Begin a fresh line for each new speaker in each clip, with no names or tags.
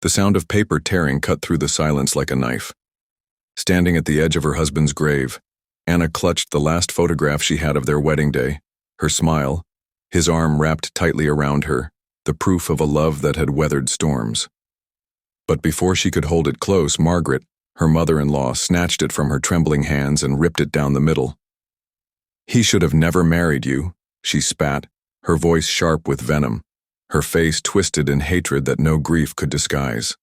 The sound of paper tearing cut through the silence like a knife. Standing at the edge of her husband's grave, Anna clutched the last photograph she had of their wedding day, her smile, his arm wrapped tightly around her, the proof of a love that had weathered storms. But before she could hold it close, Margaret, her mother-in-law, snatched it from her trembling hands and ripped it down the middle. "He should have never married you," she spat, her voice sharp with venom, her face twisted in hatred that no grief could disguise.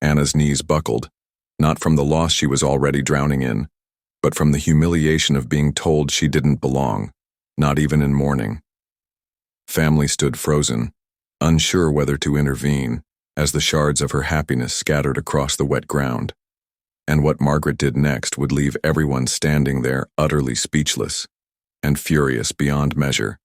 Anna's knees buckled, not from the loss she was already drowning in, but from the humiliation of being told she didn't belong, not even in mourning. Family stood frozen, unsure whether to intervene, as the shards of her happiness scattered across the wet ground. And what Margaret did next would leave everyone standing there utterly speechless and furious beyond measure.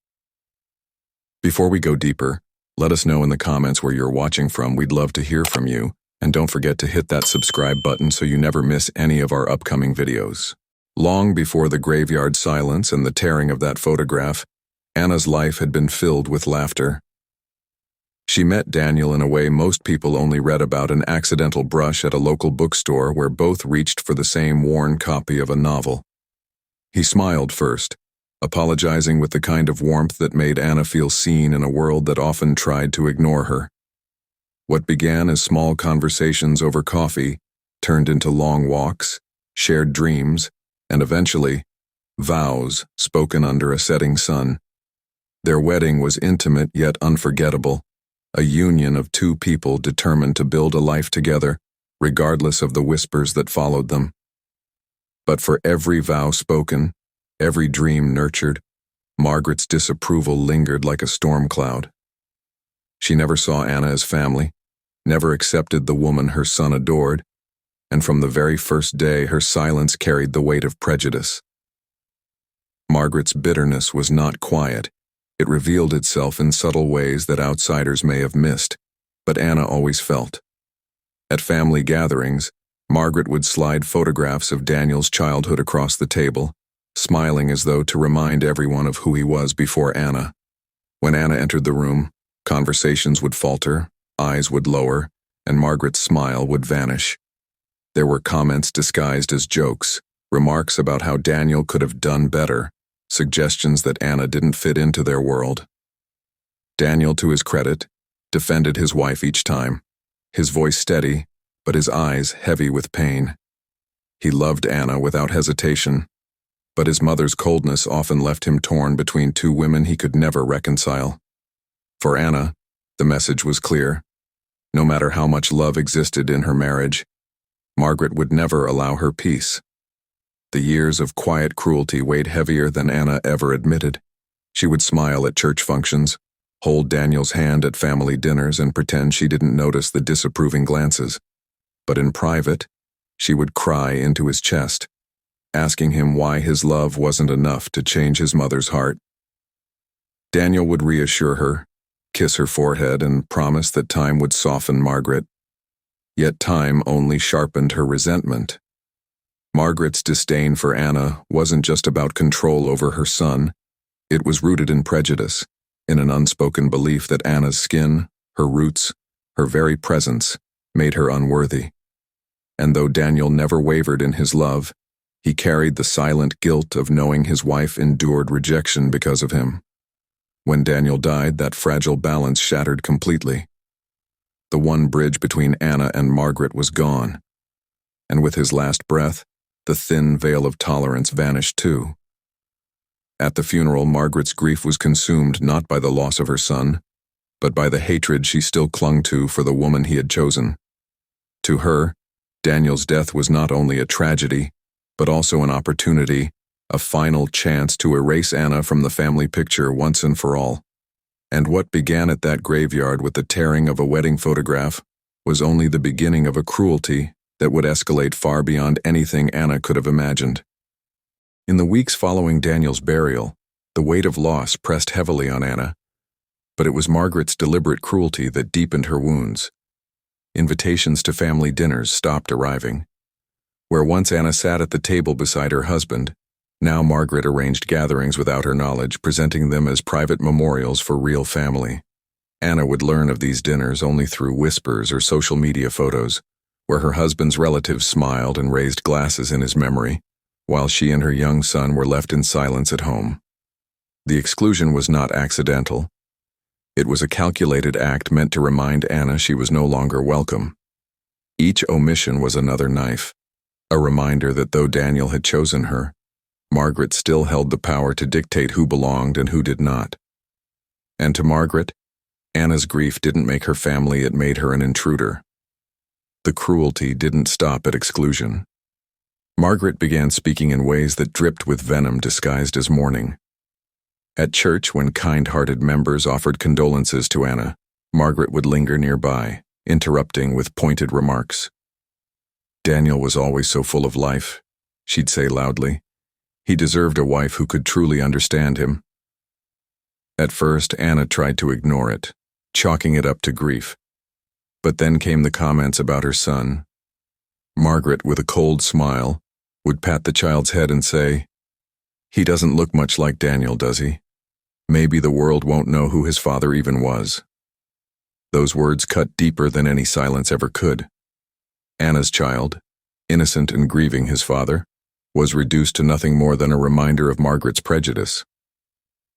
Before we go deeper, let us know in the comments where you're watching from. We'd love to hear from you, and don't forget to hit that subscribe button so you never miss any of our upcoming videos. Long before the graveyard silence and the tearing of that photograph, Anna's life had been filled with laughter. She met Daniel in a way most people only read about, an accidental brush at a local bookstore where both reached for the same worn copy of a novel. He smiled first, apologizing with the kind of warmth that made Anna feel seen in a world that often tried to ignore her. What began as small conversations over coffee turned into long walks, shared dreams, and eventually, vows spoken under a setting sun. Their wedding was intimate yet unforgettable, a union of two people determined to build a life together, regardless of the whispers that followed them. But for every vow spoken, every dream nurtured, Margaret's disapproval lingered like a storm cloud. She never saw Anna as family, never accepted the woman her son adored, and from the very first day her silence carried the weight of prejudice. Margaret's bitterness was not quiet. It revealed itself in subtle ways that outsiders may have missed, but Anna always felt. At family gatherings, Margaret would slide photographs of Daniel's childhood across the table, smiling as though to remind everyone of who he was before Anna. When Anna entered the room, conversations would falter, eyes would lower, and Margaret's smile would vanish. There were comments disguised as jokes, remarks about how Daniel could have done better, suggestions that Anna didn't fit into their world. Daniel, to his credit, defended his wife each time, his voice steady, but his eyes heavy with pain. He loved Anna without hesitation, but his mother's coldness often left him torn between two women he could never reconcile. For Anna, the message was clear. No matter how much love existed in her marriage, Margaret would never allow her peace. The years of quiet cruelty weighed heavier than Anna ever admitted. She would smile at church functions, hold Daniel's hand at family dinners, and pretend she didn't notice the disapproving glances. But in private, she would cry into his chest, asking him why his love wasn't enough to change his mother's heart. Daniel would reassure her, kiss her forehead, and promise that time would soften Margaret. Yet time only sharpened her resentment. Margaret's disdain for Anna wasn't just about control over her son. It was rooted in prejudice, in an unspoken belief that Anna's skin, her roots, her very presence, made her unworthy. And though Daniel never wavered in his love, he carried the silent guilt of knowing his wife endured rejection because of him. When Daniel died, that fragile balance shattered completely. The one bridge between Anna and Margaret was gone. And with his last breath, the thin veil of tolerance vanished too. At the funeral, Margaret's grief was consumed not by the loss of her son, but by the hatred she still clung to for the woman he had chosen. To her, Daniel's death was not only a tragedy, but also an opportunity, a final chance to erase Anna from the family picture once and for all. And what began at that graveyard with the tearing of a wedding photograph was only the beginning of a cruelty that would escalate far beyond anything Anna could have imagined. In the weeks following Daniel's burial, the weight of loss pressed heavily on Anna, but it was Margaret's deliberate cruelty that deepened her wounds. Invitations to family dinners stopped arriving. Where once Anna sat at the table beside her husband, now Margaret arranged gatherings without her knowledge, presenting them as private memorials for real family. Anna would learn of these dinners only through whispers or social media photos, where her husband's relatives smiled and raised glasses in his memory, while she and her young son were left in silence at home. The exclusion was not accidental. It was a calculated act meant to remind Anna she was no longer welcome. Each omission was another knife, a reminder that though Daniel had chosen her, Margaret still held the power to dictate who belonged and who did not. And to Margaret, Anna's grief didn't make her family, it made her an intruder. The cruelty didn't stop at exclusion. Margaret began speaking in ways that dripped with venom disguised as mourning. At church, when kind-hearted members offered condolences to Anna, Margaret would linger nearby, interrupting with pointed remarks. "Daniel was always so full of life," she'd say loudly. "He deserved a wife who could truly understand him." At first, Anna tried to ignore it, chalking it up to grief. But then came the comments about her son. Margaret, with a cold smile, would pat the child's head and say, "He doesn't look much like Daniel, does he? Maybe the world won't know who his father even was." Those words cut deeper than any silence ever could. Anna's child, innocent and grieving his father, was reduced to nothing more than a reminder of Margaret's prejudice.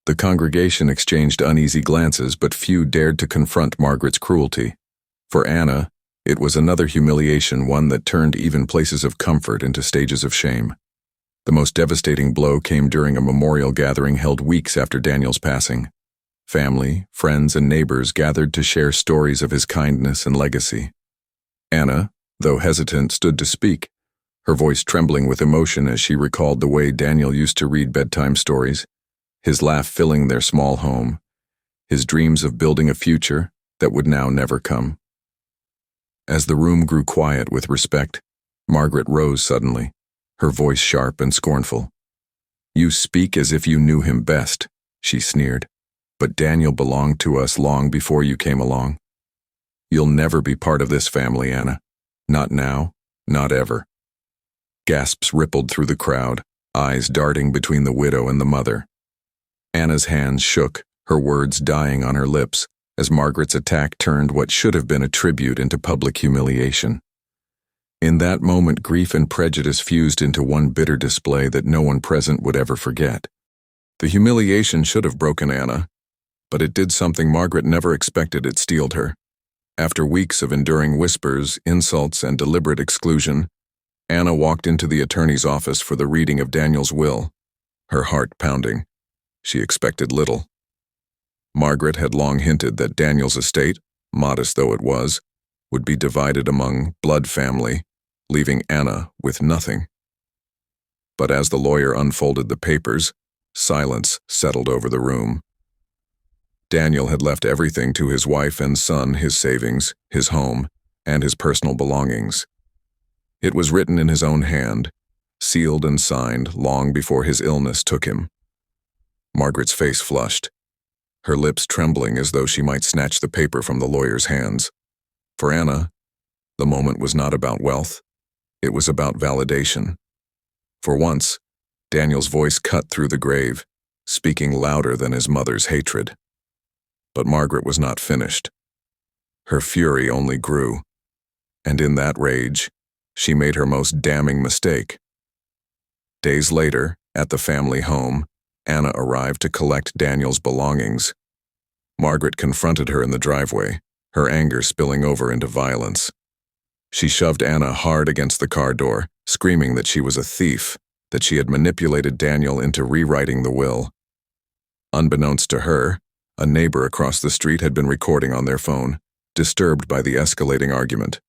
The congregation exchanged uneasy glances, but few dared to confront Margaret's cruelty. For Anna, it was another humiliation, one that turned even places of comfort into stages of shame. The most devastating blow came during a memorial gathering held weeks after Daniel's passing. Family, friends, and neighbors gathered to share stories of his kindness and legacy. Anna, though hesitant, stood to speak, her voice trembling with emotion as she recalled the way Daniel used to read bedtime stories, his laugh filling their small home, his dreams of building a future that would now never come. As the room grew quiet with respect, Margaret rose suddenly, her voice sharp and scornful. "You speak as if you knew him best," she sneered. "But Daniel belonged to us long before you came along. You'll never be part of this family, Anna. Not now, not ever." Gasps rippled through the crowd, eyes darting between the widow and the mother. Anna's hands shook, her words dying on her lips, as Margaret's attack turned what should have been a tribute into public humiliation. In that moment, grief and prejudice fused into one bitter display that no one present would ever forget. The humiliation should have broken Anna, but it did something Margaret never expected. It steeled her. After weeks of enduring whispers, insults, and deliberate exclusion, Anna walked into the attorney's office for the reading of Daniel's will, her heart pounding. She expected little. Margaret had long hinted that Daniel's estate, modest though it was, would be divided among blood family, leaving Anna with nothing. But as the lawyer unfolded the papers, silence settled over the room. Daniel had left everything to his wife and son, his savings, his home, and his personal belongings. It was written in his own hand, sealed and signed long before his illness took him. Margaret's face flushed, her lips trembling as though she might snatch the paper from the lawyer's hands. For Anna, the moment was not about wealth, it was about validation. For once, Daniel's voice cut through the grave, speaking louder than his mother's hatred. But Margaret was not finished. Her fury only grew, and in that rage, she made her most damning mistake. Days later, at the family home, Anna arrived to collect Daniel's belongings. Margaret confronted her in the driveway, her anger spilling over into violence. She shoved Anna hard against the car door, screaming that she was a thief, that she had manipulated Daniel into rewriting the will. Unbeknownst to her, a neighbor across the street had been recording on their phone, disturbed by the escalating argument.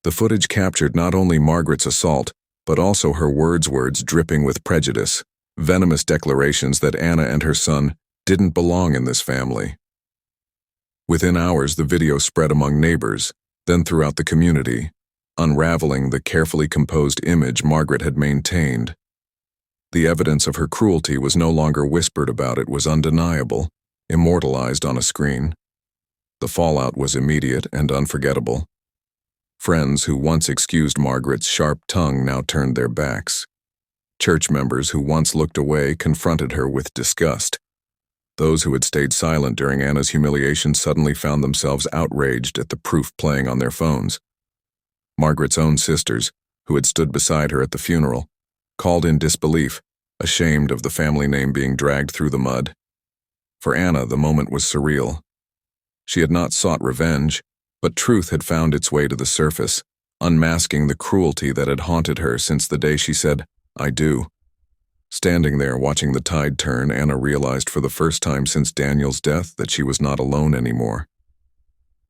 The footage captured not only Margaret's assault, but also her words dripping with prejudice, venomous declarations that Anna and her son didn't belong in this family. Within hours, the video spread among neighbors, then throughout the community, unraveling the carefully composed image Margaret had maintained. The evidence of her cruelty was no longer whispered about, it was undeniable, immortalized on a screen. The fallout was immediate and unforgettable. Friends who once excused Margaret's sharp tongue now turned their backs. Church members who once looked away confronted her with disgust. Those who had stayed silent during Anna's humiliation suddenly found themselves outraged at the proof playing on their phones. Margaret's own sisters, who had stood beside her at the funeral, called in disbelief, ashamed of the family name being dragged through the mud. For Anna, the moment was surreal. She had not sought revenge, but truth had found its way to the surface, unmasking the cruelty that had haunted her since the day she said, "I do." Standing there watching the tide turn, Anna realized for the first time since Daniel's death that she was not alone anymore.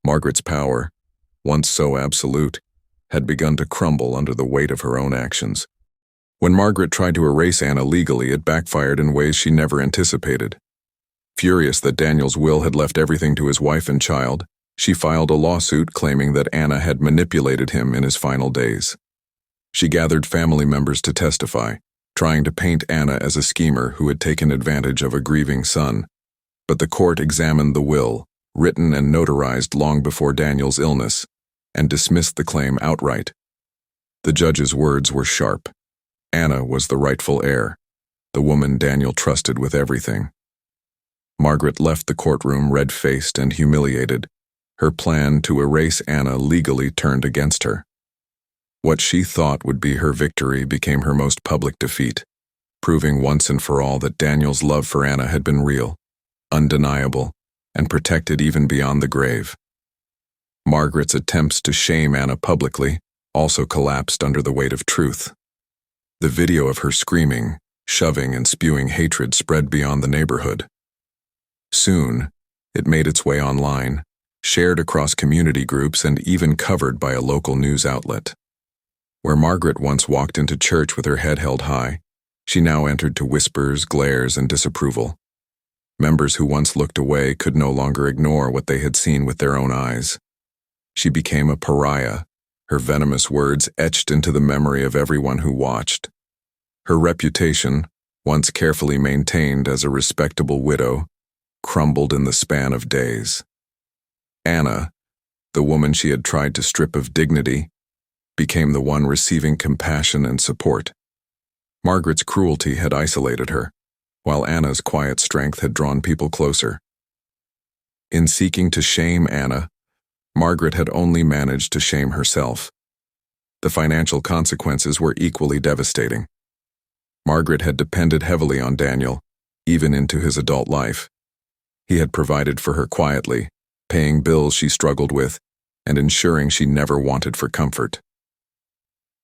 Margaret's power, once so absolute, had begun to crumble under the weight of her own actions. When Margaret tried to erase Anna legally, it backfired in ways she never anticipated. Furious that Daniel's will had left everything to his wife and child, she filed a lawsuit claiming that Anna had manipulated him in his final days. She gathered family members to testify, trying to paint Anna as a schemer who had taken advantage of a grieving son. But the court examined the will, written and notarized long before Daniel's illness, and dismissed the claim outright. The judge's words were sharp. Anna was the rightful heir, the woman Daniel trusted with everything. Margaret left the courtroom red-faced and humiliated. Her plan to erase Anna legally turned against her. What she thought would be her victory became her most public defeat, proving once and for all that Daniel's love for Anna had been real, undeniable, and protected even beyond the grave. Margaret's attempts to shame Anna publicly also collapsed under the weight of truth. The video of her screaming, shoving, and spewing hatred spread beyond the neighborhood. Soon, it made its way online, shared across community groups, and even covered by a local news outlet. Where Margaret once walked into church with her head held high, she now entered to whispers, glares, and disapproval. Members who once looked away could no longer ignore what they had seen with their own eyes. She became a pariah, her venomous words etched into the memory of everyone who watched. Her reputation, once carefully maintained as a respectable widow, crumbled in the span of days. Anna, the woman she had tried to strip of dignity, became the one receiving compassion and support. Margaret's cruelty had isolated her, while Anna's quiet strength had drawn people closer. In seeking to shame Anna, Margaret had only managed to shame herself. The financial consequences were equally devastating. Margaret had depended heavily on Daniel, even into his adult life. He had provided for her quietly, paying bills she struggled with, and ensuring she never wanted for comfort.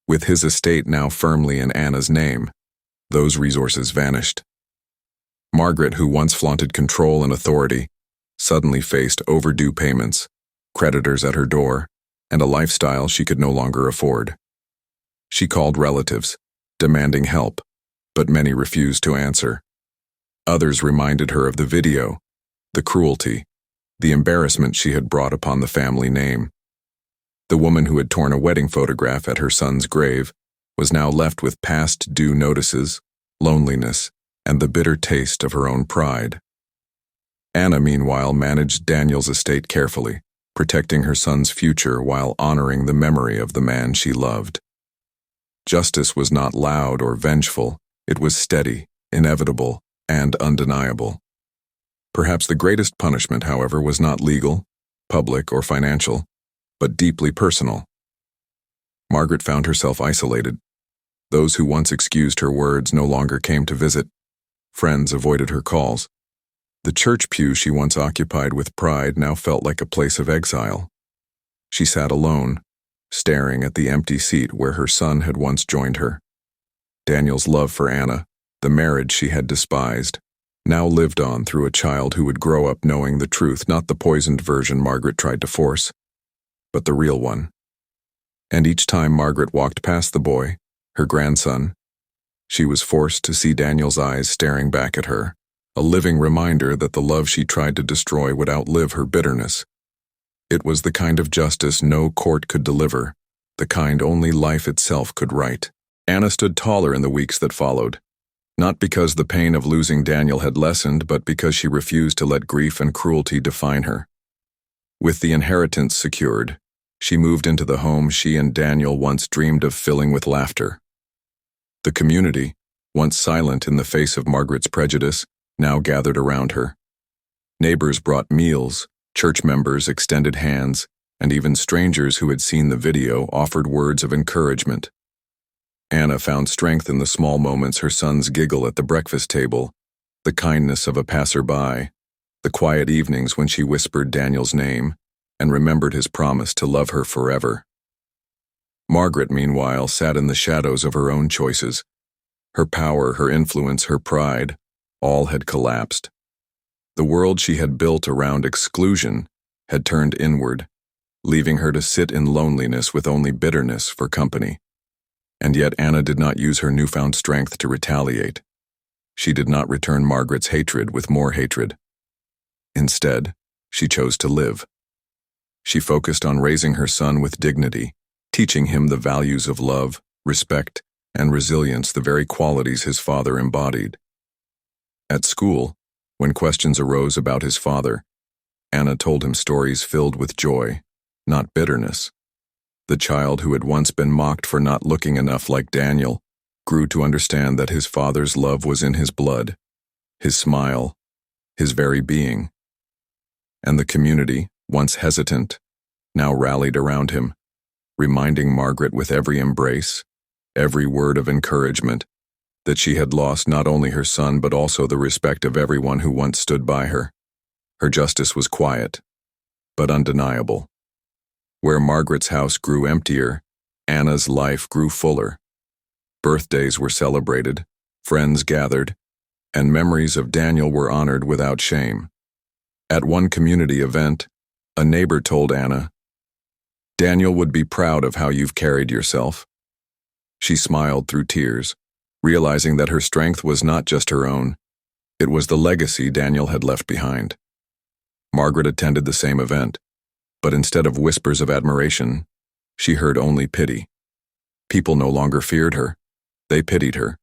With his estate now firmly in Anna's name, those resources vanished. Margaret, who once flaunted control and authority, suddenly faced overdue payments, creditors at her door, and a lifestyle she could no longer afford. She called relatives, demanding help, but many refused to answer. Others reminded her of the video, the cruelty, the embarrassment she had brought upon the family name. The woman who had torn a wedding photograph at her son's grave was now left with past due notices, loneliness, and the bitter taste of her own pride. Anna, meanwhile, managed Daniel's estate carefully, protecting her son's future while honoring the memory of the man she loved. Justice was not loud or vengeful, it was steady, inevitable, and undeniable. Perhaps the greatest punishment, however, was not legal, public, or financial, but deeply personal. Margaret found herself isolated. Those who once excused her words no longer came to visit. Friends avoided her calls. The church pew she once occupied with pride now felt like a place of exile. She sat alone, staring at the empty seat where her son had once joined her. Daniel's love for Anna, the marriage she had despised, now lived on through a child who would grow up knowing the truth, not the poisoned version Margaret tried to force, but the real one. And each time Margaret walked past the boy, her grandson, she was forced to see Daniel's eyes staring back at her, a living reminder that the love she tried to destroy would outlive her bitterness. It was the kind of justice no court could deliver, the kind only life itself could right. Anna stood taller in the weeks that followed, not because the pain of losing Daniel had lessened, but because she refused to let grief and cruelty define her. With the inheritance secured, she moved into the home she and Daniel once dreamed of filling with laughter. The community, once silent in the face of Margaret's prejudice, now gathered around her, Neighbors brought meals, church members extended hands, and even strangers who had seen the video offered words of encouragement. Anna found strength in the small moments: her son's giggle at the breakfast table, the kindness of a passerby, the quiet evenings when she whispered Daniel's name and remembered his promise to love her forever. Margaret, meanwhile, sat in the shadows of her own choices. Her power, her influence, her pride, all had collapsed. The world she had built around exclusion had turned inward, leaving her to sit in loneliness with only bitterness for company. And yet Anna did not use her newfound strength to retaliate. She did not return Margaret's hatred with more hatred. Instead, she chose to live. She focused on raising her son with dignity, teaching him the values of love, respect, and resilience, the very qualities his father embodied. At school, when questions arose about his father, Anna told him stories filled with joy, not bitterness. The child who had once been mocked for not looking enough like Daniel grew to understand that his father's love was in his blood, his smile, his very being. And the community, once hesitant, now rallied around him, reminding Margaret with every embrace, every word of encouragement, that she had lost not only her son but also the respect of everyone who once stood by her. Her justice was quiet, but undeniable. Where Margaret's house grew emptier, Anna's life grew fuller. Birthdays were celebrated, friends gathered, and memories of Daniel were honored without shame. At one community event, a neighbor told Anna, "Daniel would be proud of how you've carried yourself." She smiled through tears, realizing that her strength was not just her own, it was the legacy Daniel had left behind. Margaret attended the same event, but instead of whispers of admiration, she heard only pity. People no longer feared her, they pitied her.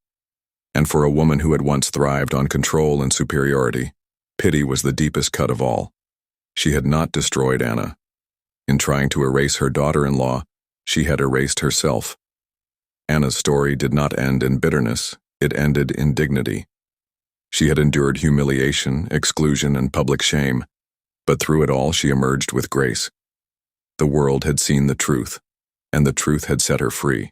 And for a woman who had once thrived on control and superiority, pity was the deepest cut of all. She had not destroyed Anna. In trying to erase her daughter-in-law, she had erased herself. Anna's story did not end in bitterness, it ended in dignity. She had endured humiliation, exclusion, and public shame, but through it all she emerged with grace. The world had seen the truth, and the truth had set her free.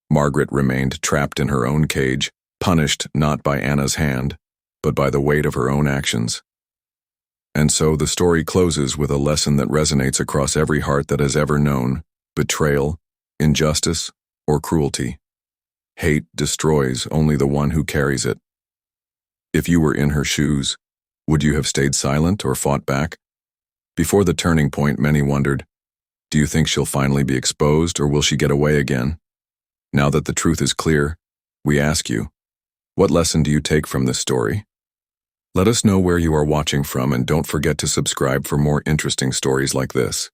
Margaret remained trapped in her own cage, punished not by Anna's hand, but by the weight of her own actions. And so the story closes with a lesson that resonates across every heart that has ever known betrayal, injustice, or cruelty. Hate destroys only the one who carries it. If you were in her shoes, would you have stayed silent or fought back? Before the turning point, many wondered, do you think she'll finally be exposed, or will she get away again? Now that the truth is clear, we ask you, what lesson do you take from this story? Let us know where you are watching from, and don't forget to subscribe for more interesting stories like this.